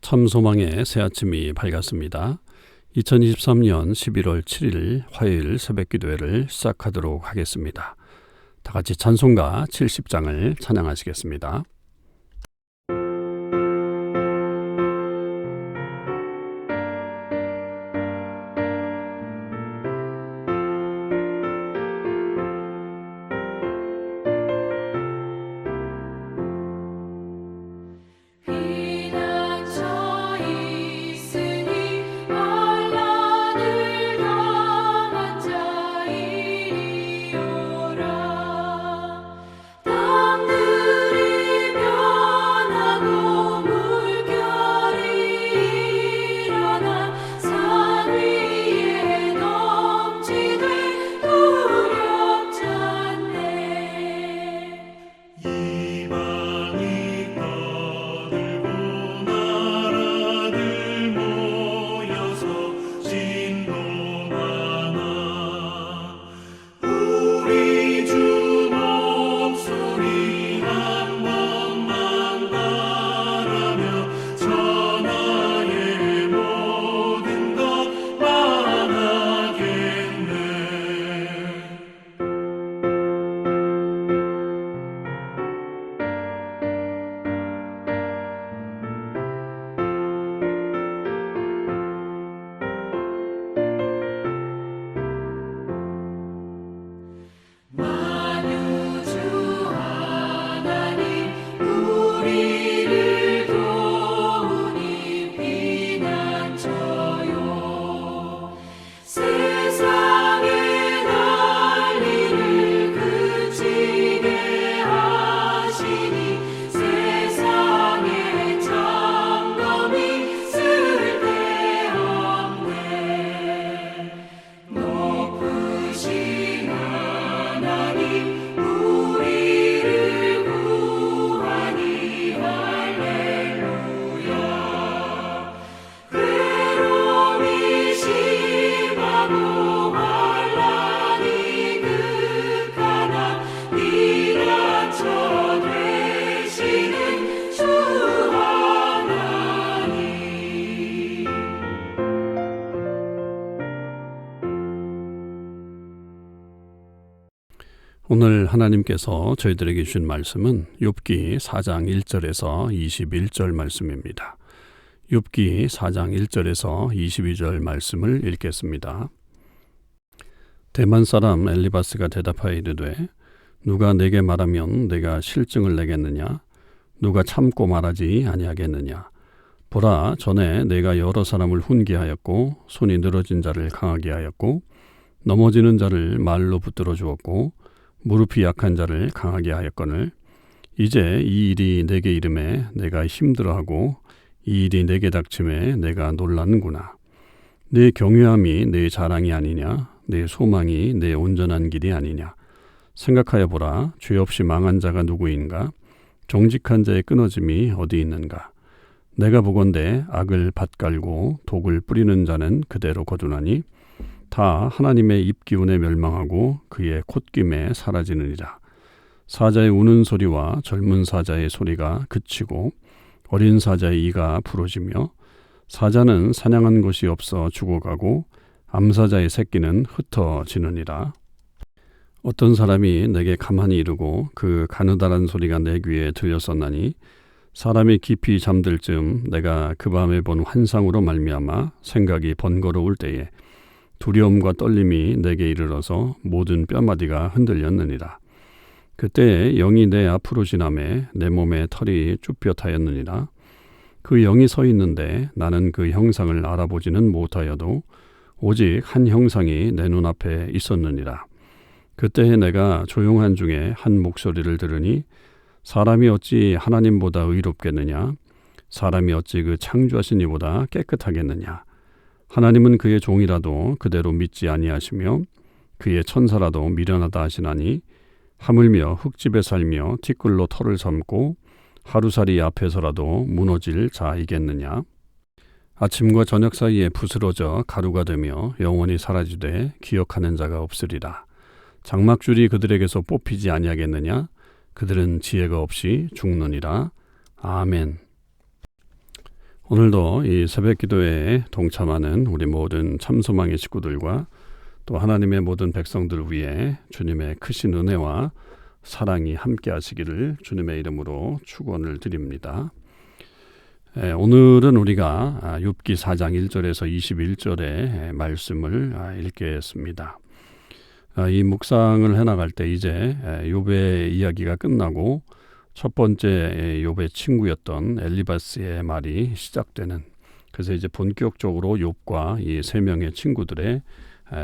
참소망의 새 아침이 밝았습니다. 2023년 11월 7일 화요일 새벽기도회를 시작하도록 하겠습니다. 다 같이 찬송가 70장을 찬양하시겠습니다. 오늘 하나님께서 저희들에게 주신 말씀은 욥기 4장 1절에서 21절 말씀입니다. 욥기 4장 1절에서 22절 말씀을 읽겠습니다. 대만 사람 엘리바스가 대답하여 이르되 누가 내게 말하면 내가 실증을 내겠느냐? 누가 참고 말하지 아니하겠느냐? 보라, 전에 내가 여러 사람을 훈계하였고 손이 늘어진 자를 강하게 하였고 넘어지는 자를 말로 붙들어 주었고 무릎이 약한 자를 강하게 하였거늘 이제 이 일이 내게 이름에 내가 힘들어하고 이 일이 내게 닥침에 내가 놀랐는구나. 내 경외함이 내 자랑이 아니냐? 내 소망이 내 온전한 길이 아니냐? 생각하여 보라. 죄 없이 망한 자가 누구인가? 정직한 자의 끊어짐이 어디 있는가? 내가 보건대 악을 밭갈고 독을 뿌리는 자는 그대로 거두나니 다 하나님의 입기운에 멸망하고 그의 콧김에 사라지느니라. 사자의 우는 소리와 젊은 사자의 소리가 그치고 어린 사자의 이가 부러지며 사자는 사냥한 곳이 없어 죽어가고 암사자의 새끼는 흩어지느니라. 어떤 사람이 내게 가만히 이르고 그 가느다란 소리가 내 귀에 들렸었나니 사람이 깊이 잠들 즈음 내가 그 밤에 본 환상으로 말미암아 생각이 번거로울 때에 두려움과 떨림이 내게 이르러서 모든 뼈마디가 흔들렸느니라. 그때 영이 내 앞으로 지나매 내 몸에 털이 쭈뼛하였느니라. 그 영이 서 있는데 나는 그 형상을 알아보지는 못하여도 오직 한 형상이 내 눈앞에 있었느니라. 그때 내가 조용한 중에 한 목소리를 들으니 사람이 어찌 하나님보다 의롭겠느냐? 사람이 어찌 그 창조하신 이보다 깨끗하겠느냐? 하나님은 그의 종이라도 그대로 믿지 아니하시며 그의 천사라도 미련하다 하시나니 하물며 흙집에 살며 티끌로 털을 삼고 하루살이 앞에서라도 무너질 자이겠느냐. 아침과 저녁 사이에 부스러져 가루가 되며 영원히 사라지되 기억하는 자가 없으리라. 장막줄이 그들에게서 뽑히지 아니하겠느냐. 그들은 지혜가 없이 죽느니라. 아멘. 오늘도 이 새벽 기도에 동참하는 우리 모든 참소망의 식구들과 또 하나님의 모든 백성들 위해 주님의 크신 은혜와 사랑이 함께 하시기를 주님의 이름으로 축원을 드립니다. 오늘은 우리가 욥기 4장 1절에서 21절의 말씀을 읽겠습니다. 이 묵상을 해나갈 때 이제 욥의 이야기가 끝나고 첫 번째 욥의 친구였던 엘리바스의 말이 시작되는, 그래서 이제 본격적으로 욥과 이 세 명의 친구들의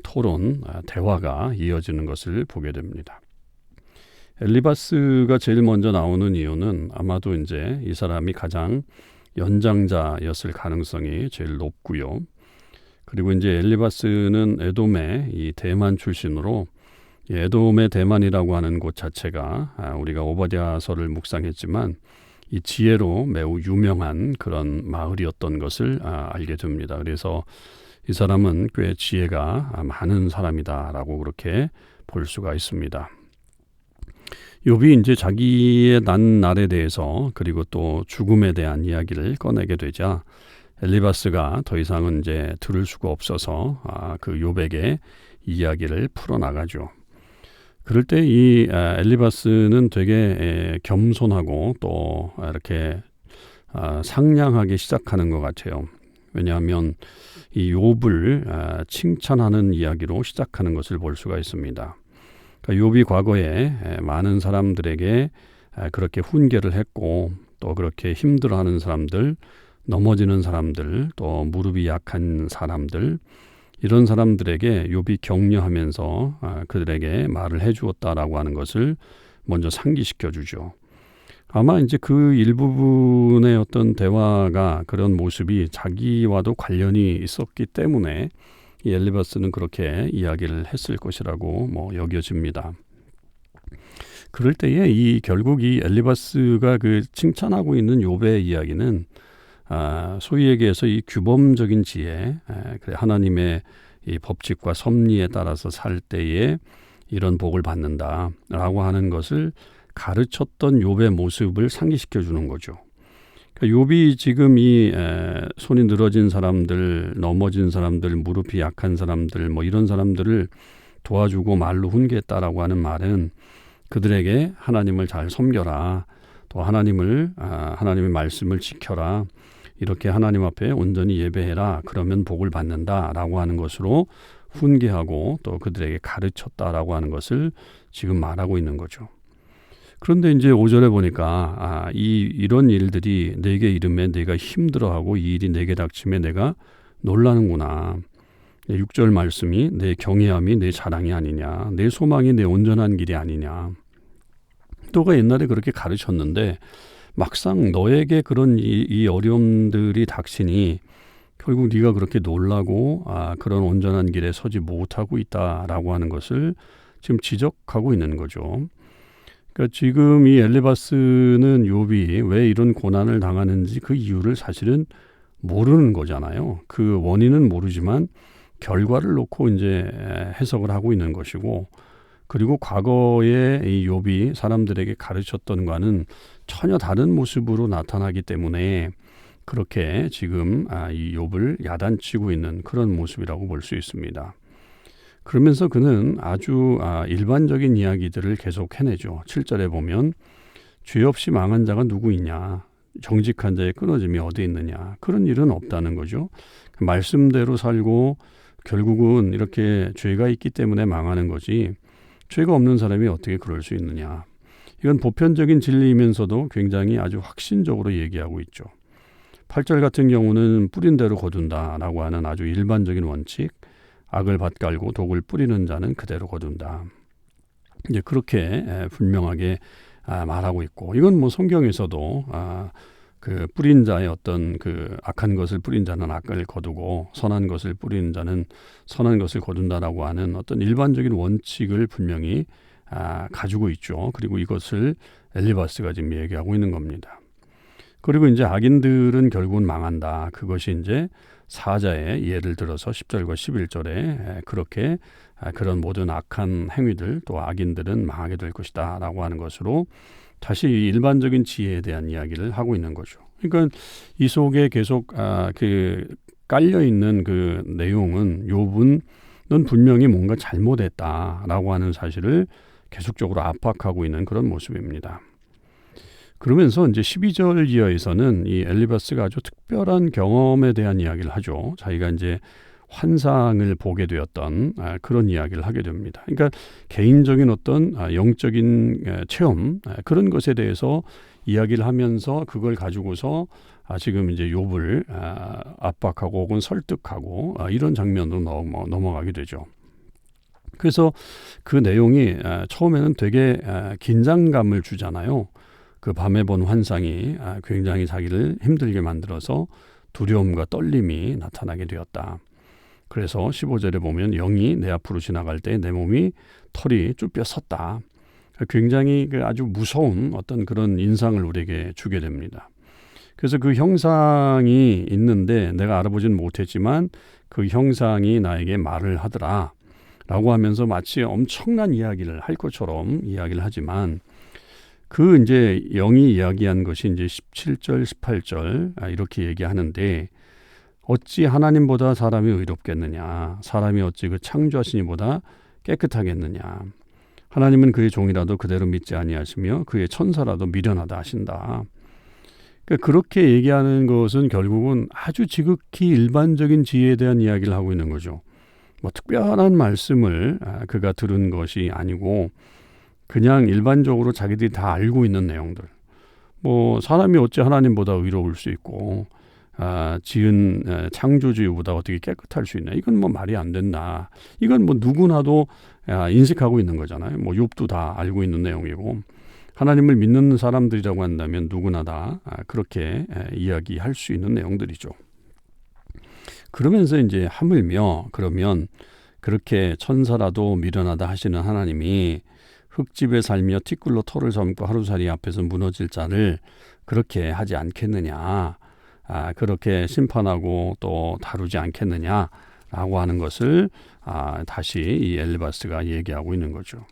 토론, 대화가 이어지는 것을 보게 됩니다. 엘리바스가 제일 먼저 나오는 이유는 아마도 이제 이 사람이 가장 연장자였을 가능성이 제일 높고요. 그리고 이제 엘리바스는 에돔의 이 대만 출신으로, 에돔의 대만이라고 하는 곳 자체가 우리가 오바댜서를 묵상했지만 이 지혜로 매우 유명한 그런 마을이었던 것을 알게 됩니다. 그래서 이 사람은 꽤 지혜가 많은 사람이다라고 그렇게 볼 수가 있습니다. 욥이 이제 자기의 난 날에 대해서 그리고 또 죽음에 대한 이야기를 꺼내게 되자 엘리바스가 더 이상은 이제 들을 수가 없어서 그 욥에게 이야기를 풀어나가죠. 그럴 때 이 엘리바스는 되게 겸손하고 또 이렇게 상냥하게 시작하는 것 같아요. 왜냐하면 이 욥을 칭찬하는 이야기로 시작하는 것을 볼 수가 있습니다. 그러니까 욥이 과거에 많은 사람들에게 그렇게 훈계를 했고 또 그렇게 힘들어하는 사람들, 넘어지는 사람들, 또 무릎이 약한 사람들, 이런 사람들에게 욥이 격려하면서 그들에게 말을 해주었다라고 하는 것을 먼저 상기시켜 주죠. 아마 이제 그 일부분의 어떤 대화가, 그런 모습이 자기와도 관련이 있었기 때문에 이 엘리바스는 그렇게 이야기를 했을 것이라고 여겨집니다. 그럴 때에 결국 이 엘리바스가 그 칭찬하고 있는 욥의 이야기는 소위 얘기해서 이 규범적인 지혜, 하나님의 이 법칙과 섭리에 따라서 살 때에 이런 복을 받는다라고 하는 것을 가르쳤던 욥의 모습을 상기시켜 주는 거죠. 그러니까 욥이 지금 이 손이 늘어진 사람들, 넘어진 사람들, 무릎이 약한 사람들, 이런 사람들을 도와주고 말로 훈계했다라고 하는 말은 그들에게 하나님을 잘 섬겨라, 또 하나님의 말씀을 지켜라, 이렇게 하나님 앞에 온전히 예배해라, 그러면 복을 받는다라고 하는 것으로 훈계하고 또 그들에게 가르쳤다라고 하는 것을 지금 말하고 있는 거죠. 그런데 이제 5절에 보니까 이런 일들이 내게 이름에 내가 힘들어하고 이 일이 내게 닥침에 내가 놀라는구나. 6절 말씀이 내 경외함이 내 자랑이 아니냐, 내 소망이 내 온전한 길이 아니냐. 또가 옛날에 그렇게 가르쳤는데 막상 너에게 그런 이 어려움들이 닥치니 결국 네가 그렇게 놀라고 그런 온전한 길에 서지 못하고 있다라고 하는 것을 지금 지적하고 있는 거죠. 그러니까 지금 이 엘리바스는 욥이 왜 이런 고난을 당하는지 그 이유를 사실은 모르는 거잖아요. 그 원인은 모르지만 결과를 놓고 이제 해석을 하고 있는 것이고, 그리고 과거에 이 욥이 사람들에게 가르쳤던 것과는 전혀 다른 모습으로 나타나기 때문에 그렇게 지금 이 욥을 야단치고 있는 그런 모습이라고 볼 수 있습니다. 그러면서 그는 아주 일반적인 이야기들을 계속 해내죠. 7절에 보면 죄 없이 망한 자가 누구 있냐, 정직한 자의 끊어짐이 어디 있느냐, 그런 일은 없다는 거죠. 말씀대로 살고 결국은 이렇게 죄가 있기 때문에 망하는 거지, 죄가 없는 사람이 어떻게 그럴 수 있느냐. 이건 보편적인 진리이면서도 굉장히 아주 확신적으로 얘기하고 있죠. 8절 같은 경우는 뿌린 대로 거둔다라고 하는 아주 일반적인 원칙, 악을 밭갈고 독을 뿌리는 자는 그대로 거둔다. 이제 그렇게 분명하게 말하고 있고, 이건 성경에서도 그 뿌린 자의 어떤 그 악한 것을 뿌린 자는 악을 거두고 선한 것을 뿌리는 자는 선한 것을 거둔다라고 하는 어떤 일반적인 원칙을 분명히 가지고 있죠. 그리고 이것을 엘리바스가 지금 얘기하고 있는 겁니다. 그리고 이제 악인들은 결국은 망한다. 그것이 이제 사자의 예를 들어서 10절과 11절에 그렇게 그런 모든 악한 행위들, 또 악인들은 망하게 될 것이다 라고 하는 것으로 다시 일반적인 지혜에 대한 이야기를 하고 있는 거죠. 그러니까 이 속에 계속 그 깔려 있는 그 내용은 욥은 넌 분명히 뭔가 잘못했다라고 하는 사실을 계속적으로 압박하고 있는 그런 모습입니다. 그러면서 이제 12절 이하에서는 이 엘리바스가 아주 특별한 경험에 대한 이야기를 하죠. 자기가 이제 환상을 보게 되었던 그런 이야기를 하게 됩니다. 그러니까 개인적인 어떤 영적인 체험 그런 것에 대해서 이야기를 하면서 그걸 가지고서 지금 이제 욥을 압박하고 혹은 설득하고 이런 장면으로 넘어가게 되죠. 그래서 그 내용이 처음에는 되게 긴장감을 주잖아요. 그 밤에 본 환상이 굉장히 자기를 힘들게 만들어서 두려움과 떨림이 나타나게 되었다. 그래서 15절에 보면 영이 내 앞으로 지나갈 때 내 몸이 털이 쭈뼛 섰다. 굉장히 아주 무서운 어떤 그런 인상을 우리에게 주게 됩니다. 그래서 그 형상이 있는데 내가 알아보지는 못했지만 그 형상이 나에게 말을 하더라 라고 하면서 마치 엄청난 이야기를 할 것처럼 이야기를 하지만 그 이제 영이 이야기한 것이 이제 17절, 18절 이렇게 얘기하는데 어찌 하나님보다 사람이 의롭겠느냐? 사람이 어찌 그 창조하신 이보다 깨끗하겠느냐? 하나님은 그의 종이라도 그대로 믿지 아니하시며 그의 천사라도 미련하다 하신다. 그러니까 그렇게 얘기하는 것은 결국은 아주 지극히 일반적인 지혜에 대한 이야기를 하고 있는 거죠. 뭐 특별한 말씀을 그가 들은 것이 아니고 그냥 일반적으로 자기들이 다 알고 있는 내용들. 뭐 사람이 어찌 하나님보다 의로울 수 있고 지은 창조주의보다 어떻게 깨끗할 수 있나? 이건 뭐 말이 안 된다. 이건 뭐 누구나도 인식하고 있는 거잖아요. 뭐 욥도 다 알고 있는 내용이고 하나님을 믿는 사람들이라고 한다면 누구나 다 그렇게 이야기할 수 있는 내용들이죠. 그러면서 이제 하물며 그러면 그렇게 천사라도 미련하다 하시는 하나님이 흙집에 살며 티끌로 털을 젊고 하루살이 앞에서 무너질 자를 그렇게 하지 않겠느냐. 그렇게 심판하고 또 다루지 않겠느냐라고 하는 것을 다시 이 엘리바스가 얘기하고 있는 거죠.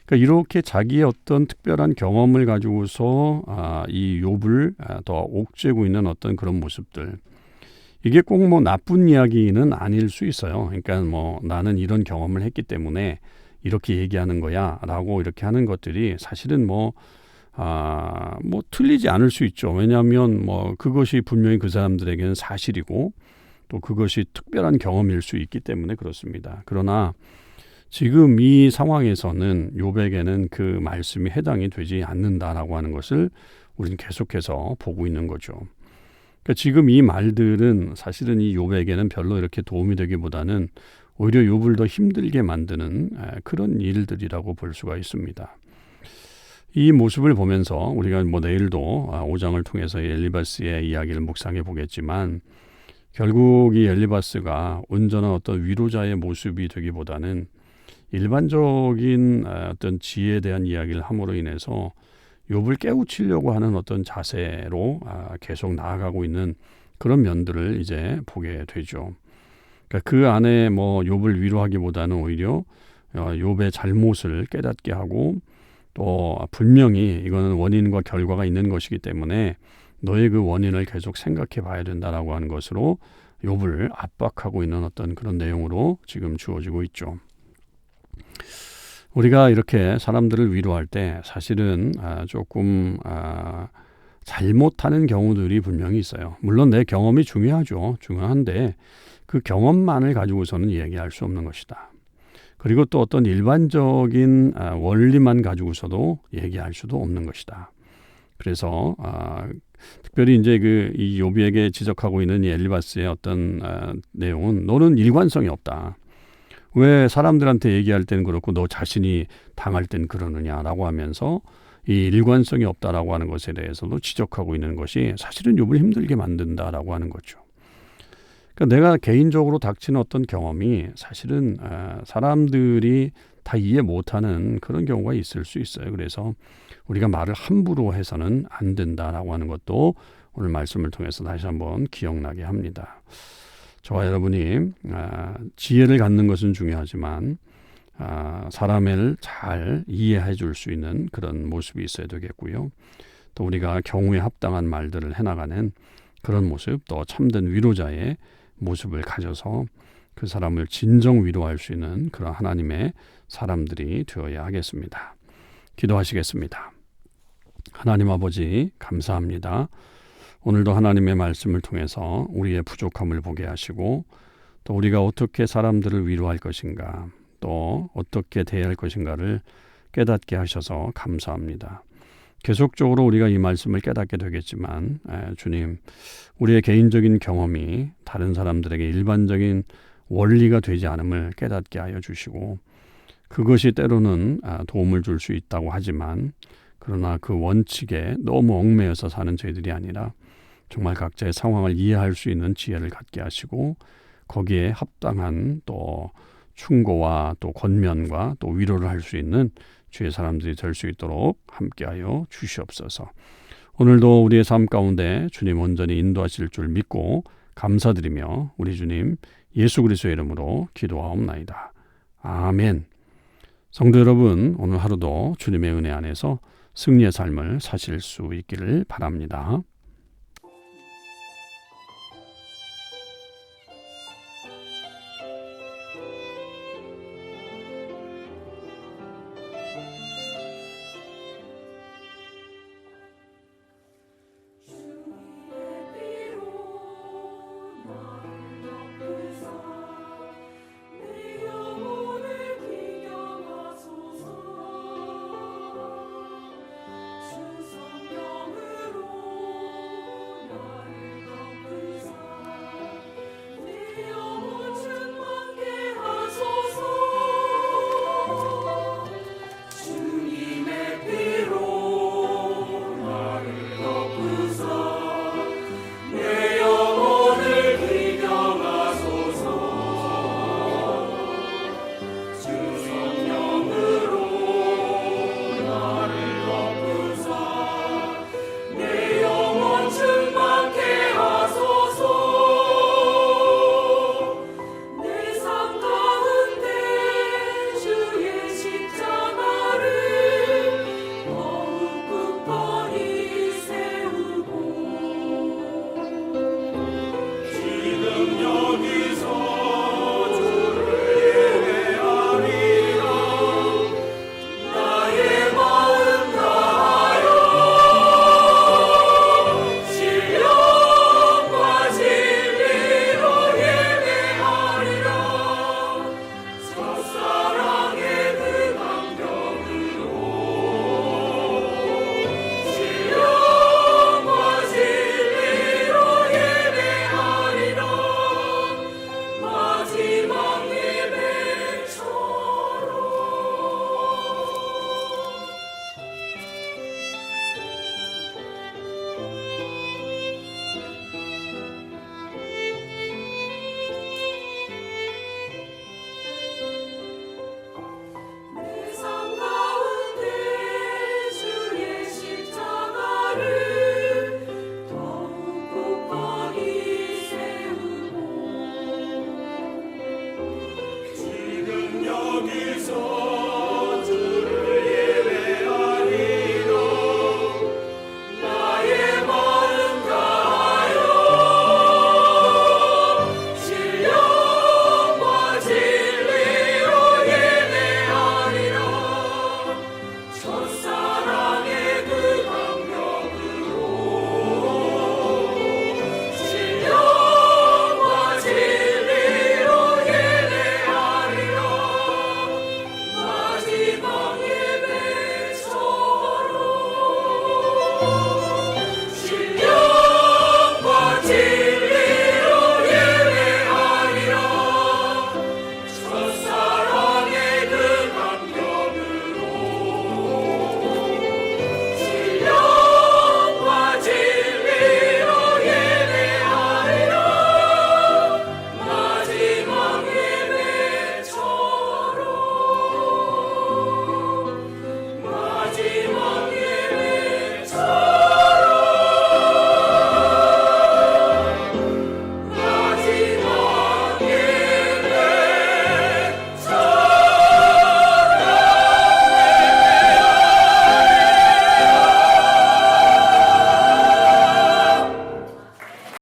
그러니까 이렇게 자기의 어떤 특별한 경험을 가지고서 이 욥을 더 옥죄고 있는 어떤 그런 모습들. 이게 꼭 뭐 나쁜 이야기는 아닐 수 있어요. 그러니까 뭐 나는 이런 경험을 했기 때문에 이렇게 얘기하는 거야라고 이렇게 하는 것들이 사실은 뭐 틀리지 않을 수 있죠. 왜냐하면 뭐 그것이 분명히 그 사람들에게는 사실이고 또 그것이 특별한 경험일 수 있기 때문에 그렇습니다. 그러나 지금 이 상황에서는 욥에게는 그 말씀이 해당이 되지 않는다라고 하는 것을 우리는 계속해서 보고 있는 거죠. 그러니까 지금 이 말들은 사실은 이 욥에게는 별로 이렇게 도움이 되기보다는 오히려 욥을 더 힘들게 만드는 그런 일들이라고 볼 수가 있습니다. 이 모습을 보면서 우리가 뭐 내일도 5장을 통해서 엘리바스의 이야기를 묵상해 보겠지만 결국 이 엘리바스가 온전한 어떤 위로자의 모습이 되기보다는 일반적인 어떤 지혜에 대한 이야기를 함으로 인해서 욥을 깨우치려고 하는 어떤 자세로 계속 나아가고 있는 그런 면들을 이제 보게 되죠. 그러니까 그 안에 뭐 욥을 위로하기보다는 오히려 욥의 잘못을 깨닫게 하고 또 분명히 이거는 원인과 결과가 있는 것이기 때문에 너의 그 원인을 계속 생각해 봐야 된다라고 하는 것으로 욥을 압박하고 있는 어떤 그런 내용으로 지금 주어지고 있죠. 우리가 이렇게 사람들을 위로할 때 사실은 조금 잘못하는 경우들이 분명히 있어요. 물론 내 경험이 중요하죠. 중요한데 그 경험만을 가지고서는 얘기할 수 없는 것이다. 그리고 또 어떤 일반적인 원리만 가지고서도 얘기할 수도 없는 것이다. 그래서 특별히 이제 이 욥에게 지적하고 있는 이 엘리바스의 어떤 내용은 너는 일관성이 없다. 왜 사람들한테 얘기할 때는 그렇고 너 자신이 당할 땐 그러느냐라고 하면서 이 일관성이 없다라고 하는 것에 대해서도 지적하고 있는 것이 사실은 욥을 힘들게 만든다라고 하는 거죠. 그러니까 내가 개인적으로 닥치는 어떤 경험이 사실은 사람들이 다 이해 못하는 그런 경우가 있을 수 있어요. 그래서 우리가 말을 함부로 해서는 안 된다라고 하는 것도 오늘 말씀을 통해서 다시 한번 기억나게 합니다. 저와 여러분이 지혜를 갖는 것은 중요하지만 사람을 잘 이해해 줄 수 있는 그런 모습이 있어야 되겠고요. 또 우리가 경우에 합당한 말들을 해나가는 그런 모습, 또 참된 위로자의 모습을 가져서 그 사람을 진정 위로할 수 있는 그런 하나님의 사람들이 되어야 하겠습니다. 기도하시겠습니다. 하나님 아버지 감사합니다. 오늘도 하나님의 말씀을 통해서 우리의 부족함을 보게 하시고 또 우리가 어떻게 사람들을 위로할 것인가 또 어떻게 대할 것인가를 깨닫게 하셔서 감사합니다. 계속적으로 우리가 이 말씀을 깨닫게 되겠지만 주님, 우리의 개인적인 경험이 다른 사람들에게 일반적인 원리가 되지 않음을 깨닫게 하여 주시고 그것이 때로는 도움을 줄 수 있다고 하지만 그러나 그 원칙에 너무 얽매여서 사는 저희들이 아니라 정말 각자의 상황을 이해할 수 있는 지혜를 갖게 하시고 거기에 합당한 또 충고와 또 권면과 또 위로를 할 수 있는 주의 사람들이 될 수 있도록 함께하여 주시옵소서. 오늘도 우리의 삶 가운데 주님 온전히 인도하실 줄 믿고 감사드리며 우리 주님 예수 그리스도의 이름으로 기도하옵나이다. 아멘. 성도 여러분, 오늘 하루도 주님의 은혜 안에서 승리의 삶을 사실 수 있기를 바랍니다.